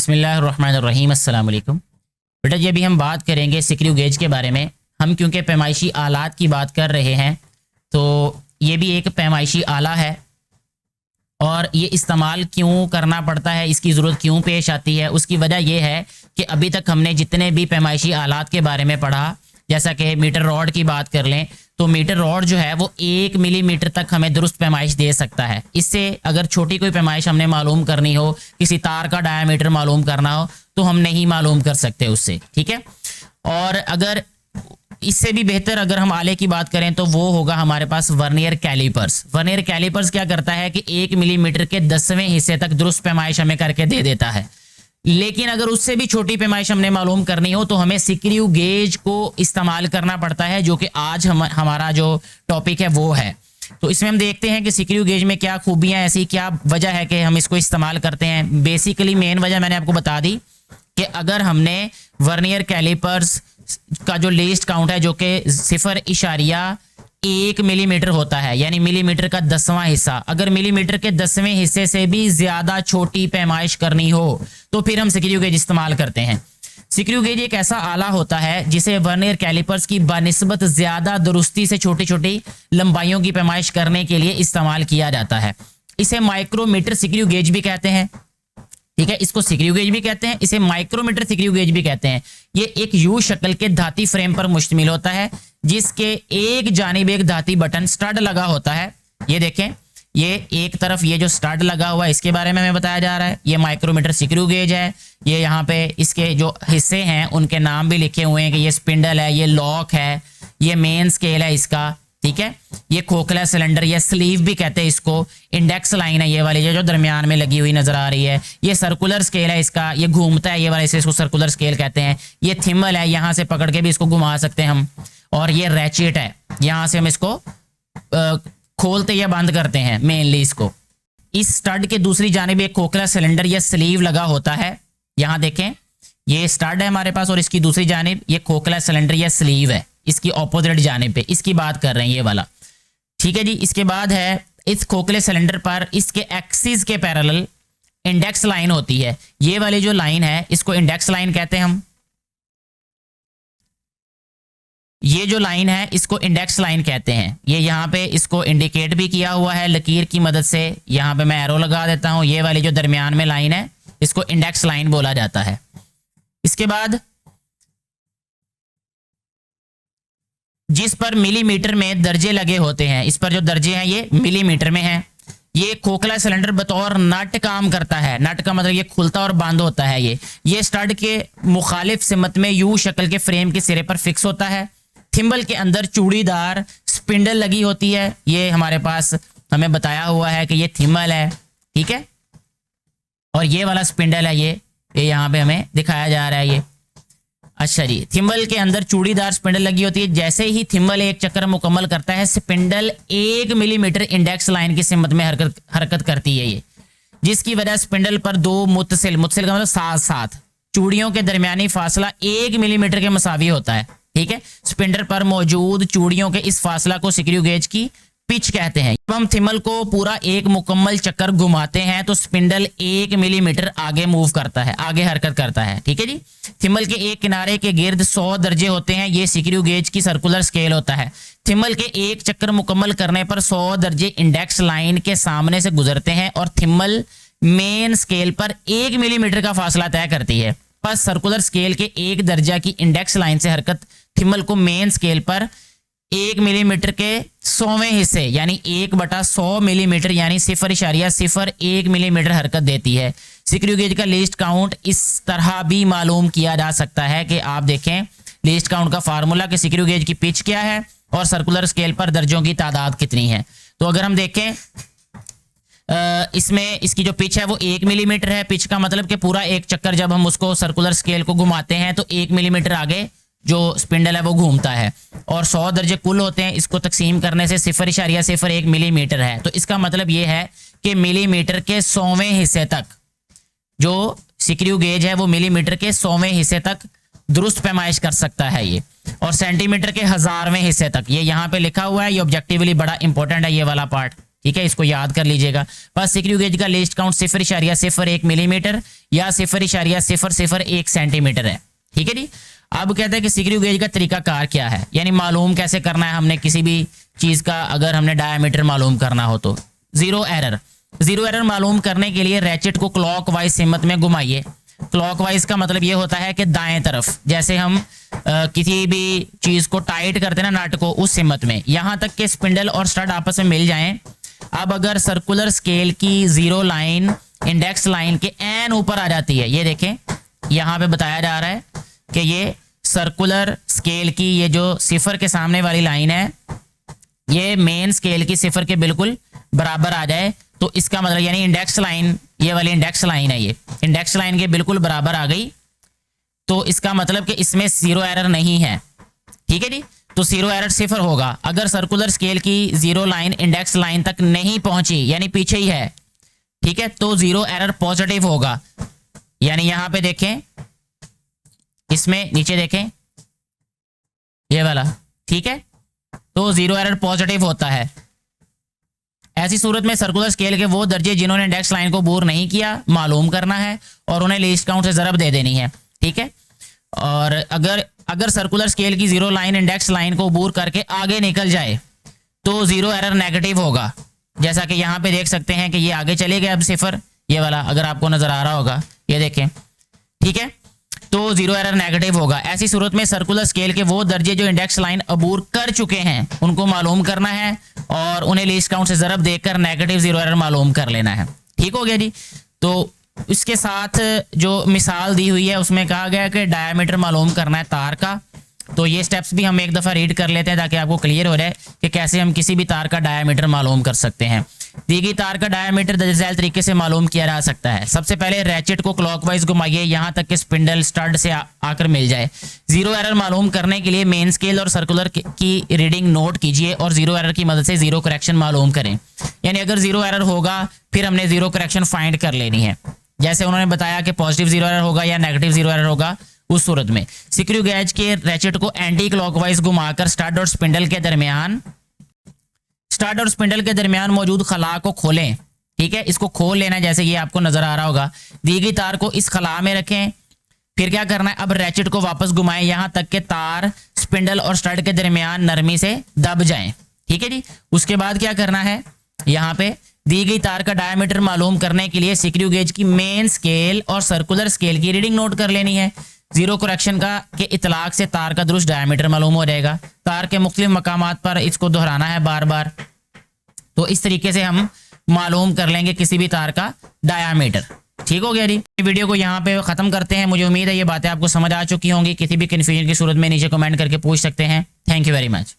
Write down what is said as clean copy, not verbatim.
बिस्मिल्लाहिर्रहमानिर्रहीम अस्सलाम वालेकुम। बेटा जी अभी हम बात करेंगे स्क्रू गेज के बारे में। हम क्योंकि पैमाइशी आलात की बात कर रहे हैं तो ये भी एक पैमाइशी आला है और ये इस्तेमाल क्यों करना पड़ता है, इसकी ज़रूरत क्यों पेश आती है, उसकी वजह यह है कि अभी तक हमने जितने भी पैमाइशी आलात के बारे में पढ़ा, जैसा कि मीटर रॉड की बात कर लें तो मीटर रॉड जो है वो 1 मिलीमीटर तक हमें दुरुस्त पैमाइश दे सकता है। इससे अगर छोटी कोई पैमाइश हमने मालूम करनी हो, किसी तार का डायामीटर मालूम करना हो तो हम नहीं मालूम कर सकते उससे, ठीक है। और अगर इससे भी बेहतर अगर हम आले की बात करें तो वो होगा हमारे पास वर्नियर कैलिपर्स। वर्नियर कैलिपर्स क्या करता है कि 1 मिलीमीटर के 10वें हिस्से तक दुरुस्त पैमाइश हमें करके दे देता है। लेकिन अगर उससे भी छोटी पैमाइश हमने मालूम करनी हो तो हमें स्क्रू गेज को इस्तेमाल करना पड़ता है, जो कि आज हमारा जो टॉपिक है वो है। तो इसमें हम देखते हैं कि स्क्रू गेज में क्या खूबियां, ऐसी क्या वजह है कि हम इसको इस्तेमाल करते हैं। बेसिकली मेन वजह मैंने आपको बता दी कि अगर हमने वर्नियर कैलिपर्स का जो लीस्ट काउंट है जो कि 0.1 मिलीमीटर होता है, यानी मिलीमीटर का 10वां हिस्सा, अगर मिलीमीटर के 10वें हिस्से से भी ज्यादा छोटी पैमाइश करनी हो तो फिर हम स्क्रू गेज इस्तेमाल करते हैं। स्क्रू गेज एक ऐसा आला होता है जिसे वर्नियर कैलिपर्स की बनिस्बत ज्यादा दुरुस्ती से छोटी छोटी लंबाइयों की पैमाइश करने के लिए इस्तेमाल किया जाता है। इसे माइक्रोमीटर स्क्रू गेज भी कहते हैं, ठीक है। इसको स्क्रू गेज भी कहते हैं, इसे माइक्रोमीटर स्क्रू गेज भी कहते हैं। ये एक यू शक्ल के धाती फ्रेम पर मुश्तमिल होता है जिसके एक जानिब एक धाती बटन स्टड लगा होता है। ये देखें, ये एक तरफ ये जो स्टड लगा हुआ है इसके बारे में हमें बताया जा रहा है। ये माइक्रोमीटर स्क्रू गेज है। ये यहाँ पे इसके जो हिस्से हैं उनके नाम भी लिखे हुए हैं कि ये स्पिंडल है, ये लॉक है, ये मेन स्केल है इसका, ठीक है। ये खोखला सिलेंडर या स्लीव भी कहते हैं इसको। इंडेक्स लाइन है ये वाली जो दरमियान में लगी हुई नजर आ रही है। ये सर्कुलर स्केल है इसका, ये घूमता है ये वाला, इसे इसको सर्कुलर स्केल कहते हैं। ये थिम्बल है, यहाँ से पकड़ के भी इसको घुमा सकते हैं हम। और ये रैचेट है, यहाँ से हम इसको खोलते या बंद करते हैं मेनली इसको। इस स्टड के दूसरी जानिब एक खोखला सिलेंडर या स्लीव लगा होता है। यहाँ देखें, ये स्टड है हमारे पास और इसकी दूसरी जानिब ये खोखला सिलेंडर या स्लीव है, इसकी ऑपोजिट जानिब पे, इसकी बात कर रहे हैं ये वाला, ठीक है जी। इसके बाद है इस खोखले सिलेंडर पर इसके एक्सिस के पैरेलल इंडेक्स लाइन होती है। ये वाली जो लाइन है इसको इंडेक्स लाइन कहते हैं हम। ये जो लाइन है इसको इंडेक्स लाइन कहते हैं। ये यहाँ पे इसको इंडिकेट भी किया हुआ है लकीर की मदद से। यहाँ पे मैं एरो लगा देता हूँ। ये वाली जो दरमियान में लाइन है इसको इंडेक्स लाइन बोला जाता है। इसके बाद जिस पर मिलीमीटर में दर्जे लगे होते हैं, इस पर जो दर्जे हैं ये मिलीमीटर में हैं। ये खोखला सिलेंडर बतौर नट काम करता है। नट का मतलब ये खुलता और बंद होता है। ये स्टड के मुखालिफ सिमत में यू शक्ल के फ्रेम के सिरे पर फिक्स होता है। थिम्बल के अंदर चूड़ीदार स्पिंडल लगी होती है। ये हमारे पास हमें बताया हुआ है कि ये थिम्बल है, ठीक है। और ये वाला स्पिंडल है, ये यहाँ पे हमें दिखाया जा रहा है ये। अच्छा जी, थिम्बल के अंदर चूड़ीदार स्पिंडल लगी होती है। जैसे ही थिम्बल एक चक्कर मुकम्मल करता है स्पिंडल 1 मिलीमीटर इंडेक्स लाइन की सिमत में हरकत करती है ये, जिसकी वजह स्पिंडल पर दो मुत्तसिल का मतलब साथ साथ चूड़ियों के दरमियानी फासला 1 मिलीमीटर के मसावी होता है, ठीक है। स्पिंडल पर मौजूद चूड़ियों के इस फासला को स्क्रू गेज की पिच कहते हैं। जब हम थिम्बल को पूरा एक मुकम्मल चक्कर घुमाते हैं तो स्पिंडल 1 मिलीमीटर आगे मूव करता है, आगे हरकत करता है, ठीक है जी। थिम्बल के एक किनारे के गिर्द 100 दर्जे होते हैं। ये स्क्रू गेज की सर्कुलर स्केल होता है। थिम्बल के एक चक्कर मुकम्मल करने पर 100 दर्जे इंडेक्स लाइन के सामने से गुजरते हैं और थिम्बल मेन स्केल पर 1 मिलीमीटर का फासला तय करती है। बस सर्कुलर स्केल के एक दर्जा की इंडेक्स लाइन से हरकत थिम्बल को मेन स्केल पर 1 मिलीमीटर के 100वें हिस्से यानी 1/100 मिलीमीटर यानी 0.01 मिलीमीटर हरकत देती है। स्क्रू गेज का लीस्ट काउंट इस तरह भी मालूम किया जा सकता है कि आप देखें लीस्ट काउंट का फार्मूला कि स्क्रू गेज की पिच क्या है और सर्कुलर स्केल पर दर्जों की तादाद कितनी है। तो अगर हम देखें इसमें इसकी जो पिच है वो 1 मिलीमीटर है। पिच का मतलब कि पूरा एक चक्कर जब हम उसको सर्कुलर स्केल को घुमाते हैं तो 1 मिलीमीटर आगे जो स्पिंडल है वो घूमता है। और 100 दर्जे कुल होते हैं, इसको तकसीम करने से 0.01 मिलीमीटर है। तो इसका मतलब ये है कि मिलीमीटर के 100वें हिस्से तक जो स्क्रू गेज है वो मिलीमीटर के 100वें हिस्से तक दुरुस्त पैमाइश कर सकता है ये, और सेंटीमीटर के 1000वें हिस्से तक। ये यहाँ पे लिखा हुआ है, ये ऑब्जेक्टिवली बड़ा इंपॉर्टेंट है ये वाला पार्ट, ठीक है, इसको याद कर लीजिएगा। बस स्क्रू गेज का लीस्ट काउंट 0.01 मिलीमीटर या 0.001 सेंटीमीटर है। ठीक है जी। अब कहते हैं कि स्क्रू गेज का तरीकाकार क्या है, यानी मालूम कैसे करना है हमने किसी भी चीज का, अगर हमने डायामीटर मालूम करना हो तो। जीरो एरर मालूम करने के लिए रैचेट को क्लॉकवाइज सिमत में घुमाइए। क्लॉकवाइज का मतलब ये होता है कि दाएं तरफ, जैसे हम किसी भी चीज को टाइट करते हैं ना, नट को, उस सिमत में, यहां तक कि स्पिंडल और स्टड आपस में मिल जाएं। अब अगर सर्कुलर स्केल की जीरो लाइन इंडेक्स लाइन के एन ऊपर आ जाती है, ये देखें यहां पे बताया जा रहा है कि ये सर्कुलर स्केल की ये जो सिफर के सामने वाली लाइन है, ये मेन स्केल की सिफर के बिल्कुल बराबर आ जाए, तो इसका मतलब यानी इंडेक्स लाइन, ये वाली इंडेक्स लाइन है, ये इंडेक्स लाइन के बिल्कुल बराबर आ गई, तो इसका मतलब कि इसमें जीरो एरर नहीं है। ठीक है जी। तो जीरो एरर सिफर होगा। अगर सर्कुलर स्केल की जीरो लाइन इंडेक्स लाइन तक नहीं पहुंची, यानी पीछे ही है, ठीक है, तो जीरो एरर पॉजिटिव होगा। यानी यहां पे देखें, इसमें नीचे देखें ये वाला, ठीक है, तो जीरो एरर पॉजिटिव होता है। ऐसी सूरत में सर्कुलर स्केल के वो दर्जे जिन्होंने इंडेक्स लाइन को बोर नहीं किया मालूम करना है और उन्हें लीस्ट काउंट से ज़रब दे देनी है। ठीक है। और अगर सर्कुलर स्केल की जीरो लाइन इंडेक्स लाइन को बोर करके आगे निकल जाए तो जीरो एरर नेगेटिव होगा। जैसा कि यहाँ पे देख सकते हैं कि ये आगे चले गए, अब सिफर ये वाला अगर आपको नजर आ रहा होगा, ये देखें, ठीक है, तो जीरो एरर नेगेटिव होगा। ऐसी सूरत में सर्कुलर स्केल के वो दर्जे जो इंडेक्स लाइन अबूर कर चुके हैं उनको मालूम करना है और उन्हें लीस्ट काउंट से ज़रब देकर नेगेटिव जीरो एरर मालूम कर लेना है। ठीक हो गया जी। तो इसके साथ जो मिसाल दी हुई है उसमें कहा गया कि डायामीटर मालूम करना है तार का। तो ये स्टेप्स भी हम एक दफ़ा रीड कर लेते हैं ताकि आपको क्लियर हो जाए कि कैसे हम किसी भी तार का डायामीटर मालूम कर सकते हैं। दी गई तार का डायामीटर दर्जैल तरीके से मालूम किया जा सकता है। सबसे पहले रैचेट को क्लॉकवाइज घुमाइए यहां तक कि स्पिंडल स्टड से आकर मिल जाए। जीरो एरर मालूम करने के लिए मेन स्केल और सर्कुलर की रीडिंग नोट कीजिए और जीरो एरर की मदद से जीरो करेक्शन मालूम करें। यानी अगर जीरो एरर होगा फिर हमने जीरो करेक्शन फाइंड कर लेनी है। जैसे उन्होंने बताया कि पॉजिटिव जीरो एरर होगा या नेगेटिव जीरो एरर होगा, उस सूरत में स्क्रू गेज के रैचेट को एंटी क्लॉकवाइज घुमाकर स्टड और स्पिंडल के दरमियान मौजूद खला को खोलें। ठीक है, इसको खोल लेना है, जैसे ये आपको नजर आ रहा होगा। दी गई तार को इस खला में रखें। फिर क्या करना है, अब रैचेट को वापस घुमाएं यहां तक कि तार स्पिंडल और स्टड के दरमियान नरमी से दब जाएं। ठीक है जी। उसके बाद क्या करना है, यहां पे दी गई तार का डायमीटर मालूम करने के लिए स्क्रू गेज की मेन स्केल और सर्कुलर स्केल की रीडिंग नोट कर लेनी है। जीरो करेक्शन का के इतलाक से तार का दुरुस्त डायमीटर मालूम हो जाएगा। तार के मुख्तलिफ मकामात पर इसको दोहराना है बार बार। तो इस तरीके से हम मालूम कर लेंगे किसी भी तार का डायामीटर। ठीक हो गया जी। वीडियो को यहाँ पे खत्म करते हैं। मुझे उम्मीद है ये बातें आपको समझ आ चुकी होंगी। किसी भी कन्फ्यूजन की सूरत में नीचे कमेंट करके पूछ सकते हैं। Thank you very much.